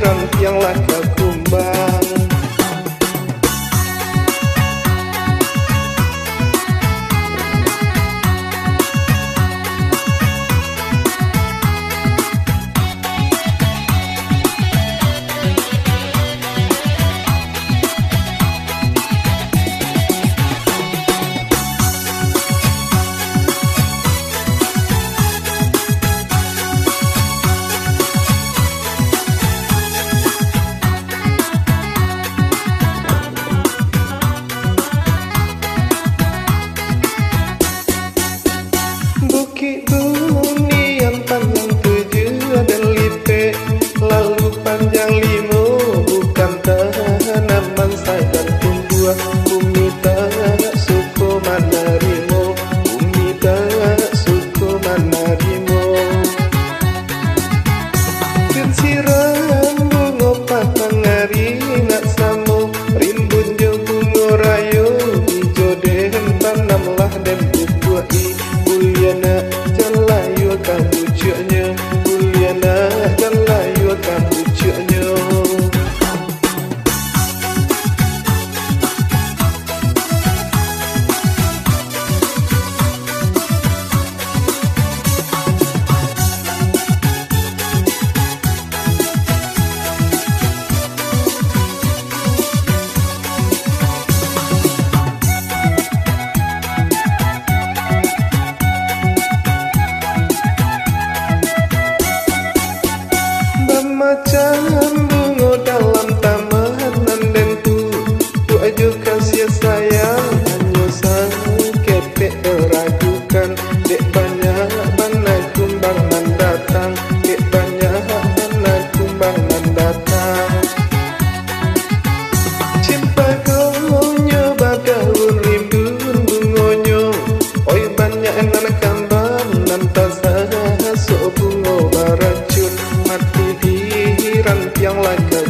rantiang laka kumbang. Bukit Buni yang panjang 7 dan lipe, lalu panjang 5, bukan tanaman sayur tumbuh. Bumi tak suku manarimo, bumi tak suku manarimo. Dan siram bunga patang hari nak samo, rimbun jo bunga rayo, hijau den tanamlah dan bubuhi. Buliana jalayu akan pucuknya, Buliana jalayu akan pucuknya. Macam bunga dalam taman nandenku, tu aja kasih sayang, hanya sakit teragukan. Dek banyak mana kumbang nan datang, dek banyak mana kumbang nan datang. Cimpa konyo bagaun rimbun bungonyo, oi banyak nan kambang nan tasah so bungo baracun. Hati rantiang laka